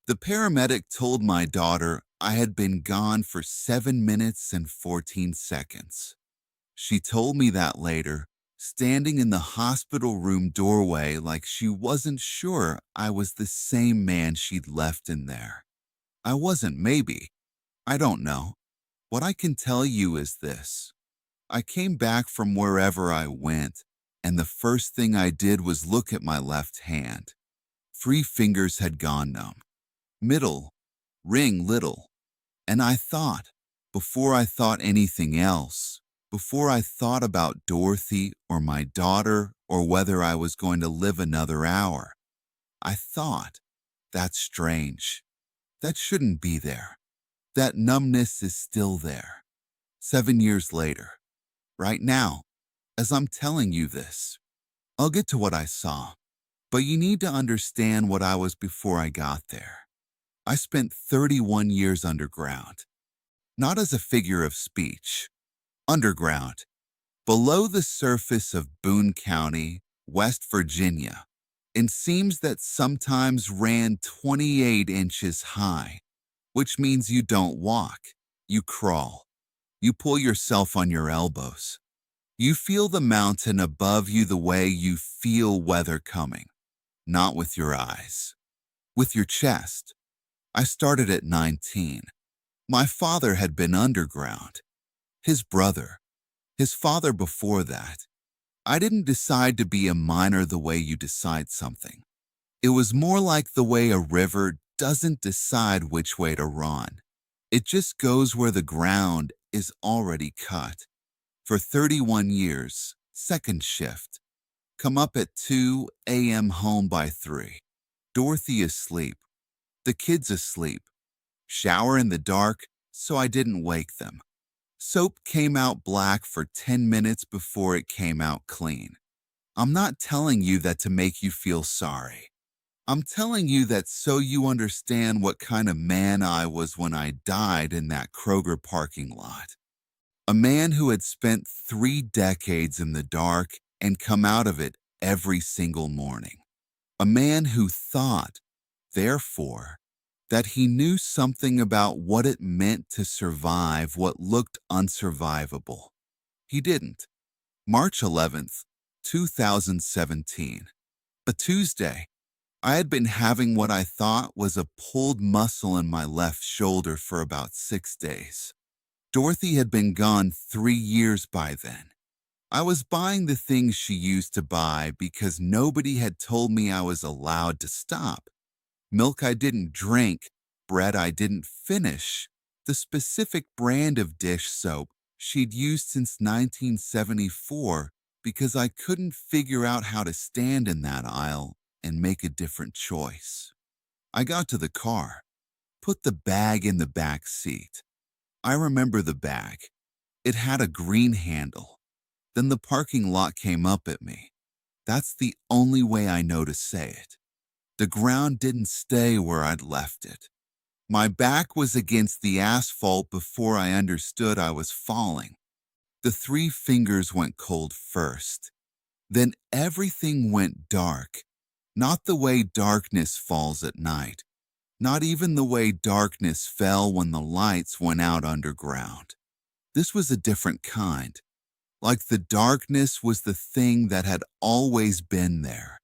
The paramedic told my daughter I had been gone for 7 minutes and 14 seconds. She told me that later, standing in the hospital room doorway like she wasn't sure I was the same man she'd left in there. I wasn't, maybe. I don't know. What I can tell you is this. I came back from wherever I went, and the first thing I did was look at my left hand. 3 fingers had gone numb. Middle, ring little. And I thought, before I thought anything else, before I thought about Dorothy or my daughter or whether I was going to live another hour, I thought, that's strange. That shouldn't be there. That numbness is still there. 7 years later, right now, as I'm telling you this, I'll get to what I saw, but you need to understand what I was before I got there. I spent 31 years underground, not as a figure of speech. Underground, below the surface of Boone County, West Virginia, in seams that sometimes ran 28 inches high, which means you don't walk, you crawl. You pull yourself on your elbows. You feel the mountain above you the way you feel weather coming, not with your eyes, with your chest. I started at 19. My father had been underground. His brother, his father before that. I didn't decide to be a miner the way you decide something. It was more like the way a river doesn't decide which way to run. It just goes where the ground is already cut. For 31 years, second shift. Come up at 2 a.m., home by 3. Dorothy asleep. The kids asleep. Shower in the dark, so I didn't wake them. Soap came out black for 10 minutes before it came out clean. I'm not telling you that to make you feel sorry. I'm telling you that so you understand what kind of man I was when I died in that Kroger parking lot. A man who had spent 3 decades in the dark and come out of it every single morning. A man who thought, therefore, that he knew something about what it meant to survive what looked unsurvivable. He didn't. March 11th, 2017. A Tuesday. I had been having what I thought was a pulled muscle in my left shoulder for about 6 days. Dorothy had been gone 3 years by then. I was buying the things she used to buy because nobody had told me I was allowed to stop. Milk I didn't drink, bread I didn't finish, the specific brand of dish soap she'd used since 1974 because I couldn't figure out how to stand in that aisle and make a different choice. I got to the car, put the bag in the back seat. I remember the bag. It had a green handle. Then the parking lot came up at me. That's the only way I know to say it. The ground didn't stay where I'd left it. My back was against the asphalt before I understood I was falling. The 3 fingers went cold first. Then everything went dark. Not the way darkness falls at night. Not even the way darkness fell when the lights went out underground. This was a different kind. Like the darkness was the thing that had always been there,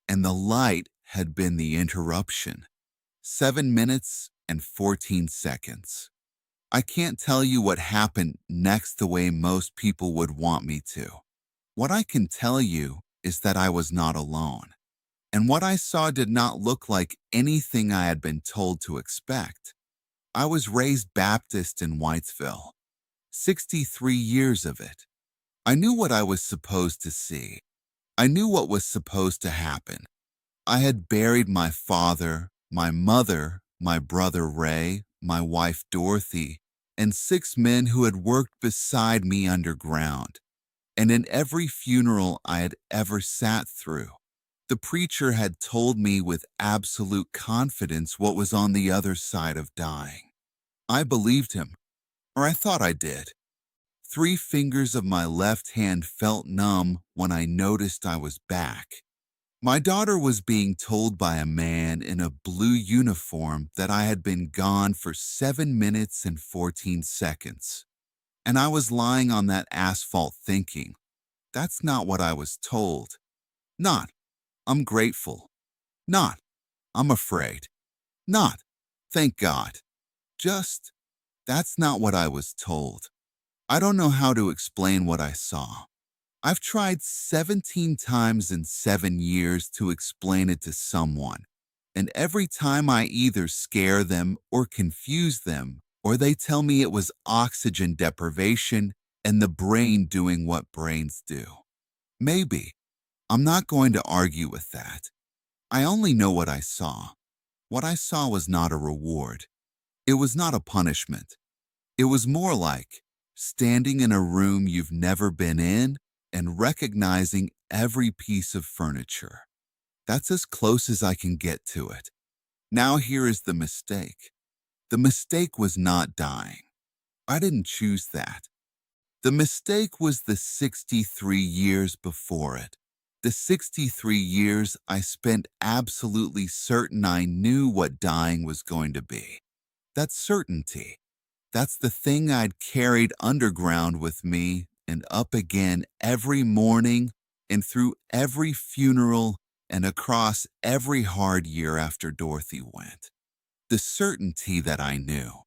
and the light had been the interruption. 7 minutes and 14 seconds. I can't tell you what happened next the way most people would want me to. What I can tell you is that I was not alone. And what I saw did not look like anything I had been told to expect. I was raised Baptist in Whitesville. 63 years of it. I knew what I was supposed to see. I knew what was supposed to happen. I had buried my father, my mother, my brother Ray, my wife Dorothy, and 6 men who had worked beside me underground. And in every funeral I had ever sat through, the preacher had told me with absolute confidence what was on the other side of dying. I believed him, or I thought I did. 3 fingers of my left hand felt numb when I noticed I was back. My daughter was being told by a man in a blue uniform that I had been gone for 7 minutes and 14 seconds. And I was lying on that asphalt thinking, that's not what I was told. Not, I'm grateful. Not, I'm afraid. Not, thank God. Just, that's not what I was told. I don't know how to explain what I saw. I've tried 17 times in 7 years to explain it to someone, and every time I either scare them or confuse them, or they tell me it was oxygen deprivation and the brain doing what brains do. Maybe. I'm not going to argue with that. I only know what I saw. What I saw was not a reward. It was not a punishment. It was more like standing in a room you've never been in and recognizing every piece of furniture. That's as close as I can get to it. Now here is the mistake. The mistake was not dying. I didn't choose that. The mistake was the 63 years before it. The 63 years I spent absolutely certain I knew what dying was going to be. That certainty. That's the thing I'd carried underground with me and up again every morning and through every funeral and across every hard year after Dorothy went. The certainty that I knew.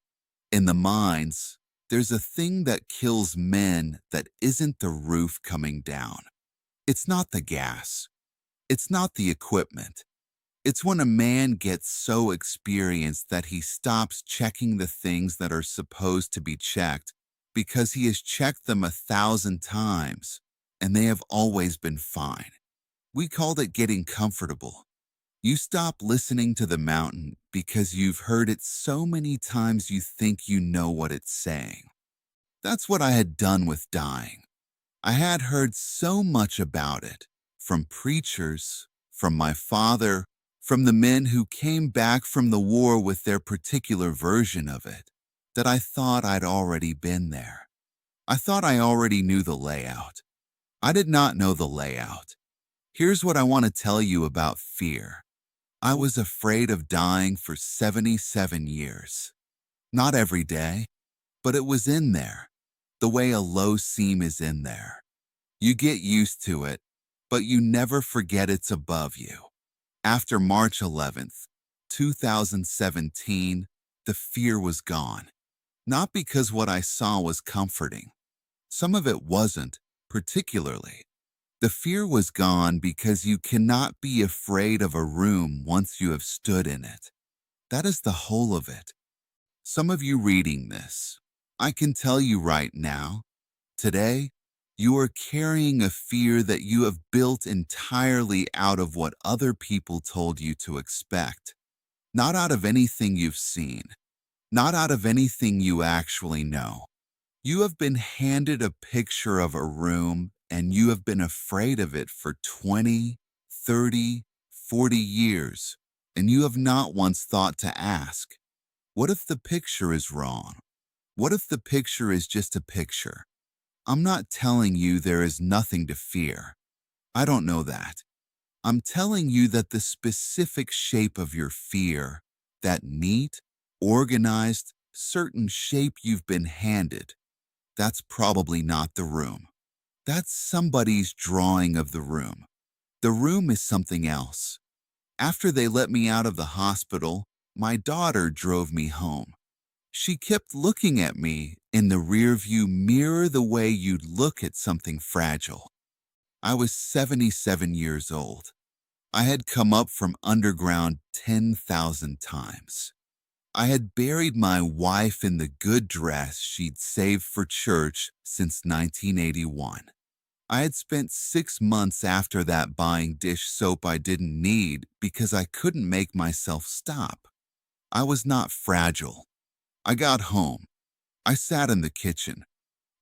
In the mines, there's a thing that kills men that isn't the roof coming down. It's not the gas. It's not the equipment. It's when a man gets so experienced that he stops checking the things that are supposed to be checked because he has checked them 1,000 times and they have always been fine. We called it getting comfortable. You stop listening to the mountain because you've heard it so many times you think you know what it's saying. That's what I had done with dying. I had heard so much about it, from preachers, from my father, from the men who came back from the war with their particular version of it, that I thought I'd already been there. I thought I already knew the layout. I did not know the layout. Here's what I want to tell you about fear. I was afraid of dying for 77 years. Not every day, but it was in there, the way a low seam is in there. You get used to it, but you never forget it's above you. After March 11th, 2017, the fear was gone. Not because what I saw was comforting. Some of it wasn't, particularly. The fear was gone because you cannot be afraid of a room once you have stood in it. That is the whole of it. Some of you reading this, I can tell you right now, today, you are carrying a fear that you have built entirely out of what other people told you to expect, not out of anything you've seen, not out of anything you actually know. You have been handed a picture of a room and you have been afraid of it for 20, 30, 40 years, and you have not once thought to ask, what if the picture is wrong? What if the picture is just a picture? I'm not telling you there is nothing to fear. I don't know that. I'm telling you that the specific shape of your fear, that neat, organized, certain shape you've been handed, that's probably not the room. That's somebody's drawing of the room. The room is something else. After they let me out of the hospital, my daughter drove me home. She kept looking at me in the rearview mirror the way you'd look at something fragile. I was 77 years old. I had come up from underground 10,000 times. I had buried my wife in the good dress she'd saved for church since 1981. I had spent 6 months after that buying dish soap I didn't need because I couldn't make myself stop. I was not fragile. I got home. I sat in the kitchen.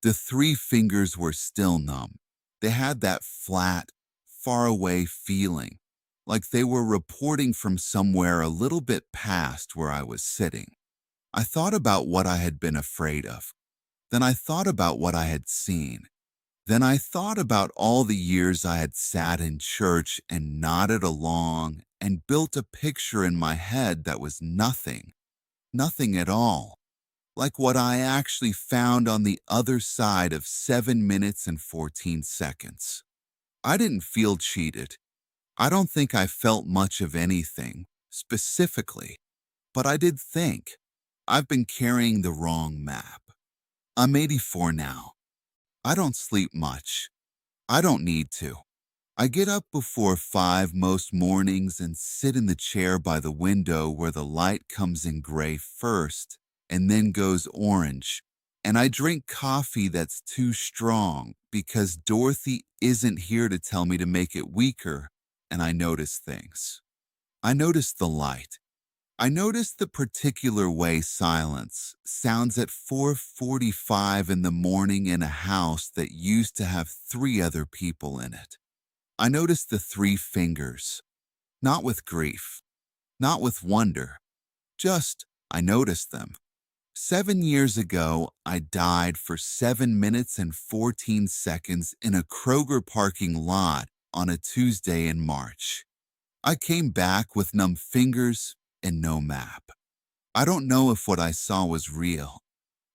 The 3 fingers were still numb. They had that flat, faraway feeling, like they were reporting from somewhere a little bit past where I was sitting. I thought about what I had been afraid of. Then I thought about what I had seen. Then I thought about all the years I had sat in church and nodded along and built a picture in my head that was nothing, nothing at all, like what I actually found on the other side of 7 minutes and 14 seconds. I didn't feel cheated. I don't think I felt much of anything, specifically, but I did think I've been carrying the wrong map. I'm 84 now. I don't sleep much. I don't need to. I get up before 5 most mornings and sit in the chair by the window where the light comes in gray first and then goes orange. And I drink coffee that's too strong because Dorothy isn't here to tell me to make it weaker, and I notice things. I notice the light. I notice the particular way silence sounds at 4:45 in the morning in a house that used to have 3 other people in it. I notice the 3 fingers, not with grief, not with wonder, just I notice them. 7 years ago, I died for 7 minutes and 14 seconds in a Kroger parking lot on a Tuesday in March. I came back with numb fingers and no map. I don't know if what I saw was real.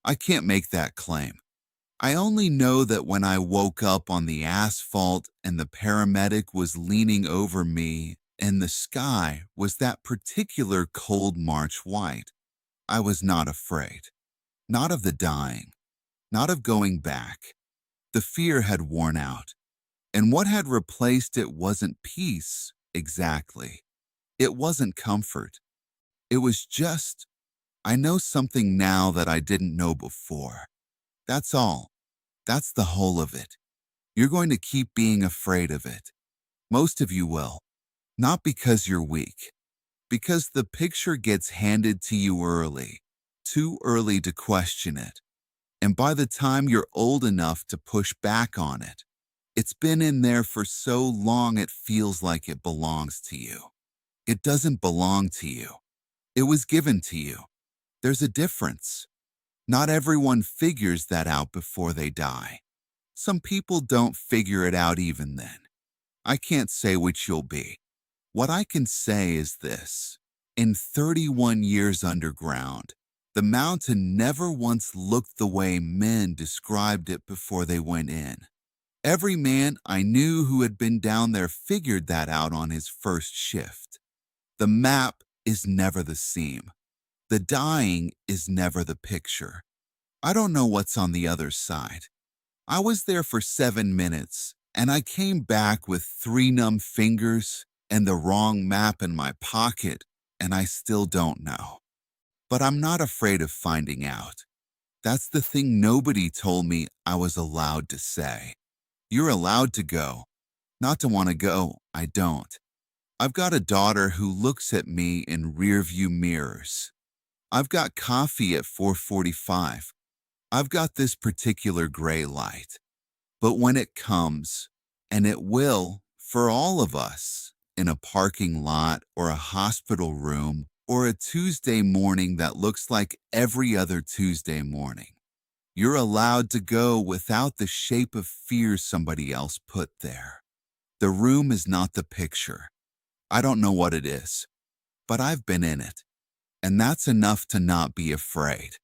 I can't make that claim. I only know that when I woke up on the asphalt and the paramedic was leaning over me and the sky was that particular cold March white, I was not afraid. Not of the dying, not of going back. The fear had worn out, and what had replaced it wasn't peace, exactly. It wasn't comfort. It was just, I know something now that I didn't know before. That's all. That's the whole of it. You're going to keep being afraid of it. Most of you will. Not because you're weak. Because the picture gets handed to you early. Too early to question it. And by the time you're old enough to push back on it, it's been in there for so long it feels like it belongs to you. It doesn't belong to you. It was given to you. There's a difference. Not everyone figures that out before they die. Some people don't figure it out even then. I can't say which you'll be. What I can say is this. In 31 years underground, the mountain never once looked the way men described it before they went in. Every man I knew who had been down there figured that out on his first shift. The map is never the seam. The dying is never the picture. I don't know what's on the other side. I was there for 7 minutes, and I came back with 3 numb fingers and the wrong map in my pocket, and I still don't know. But I'm not afraid of finding out. That's the thing nobody told me I was allowed to say. You're allowed to go. Not to want to go, I don't. I've got a daughter who looks at me in rearview mirrors. I've got coffee at 4:45. I've got this particular gray light. But when it comes, and it will for all of us, in a parking lot or a hospital room or a Tuesday morning that looks like every other Tuesday morning, you're allowed to go without the shape of fear somebody else put there. The room is not the picture. I don't know what it is, but I've been in it, and that's enough to not be afraid.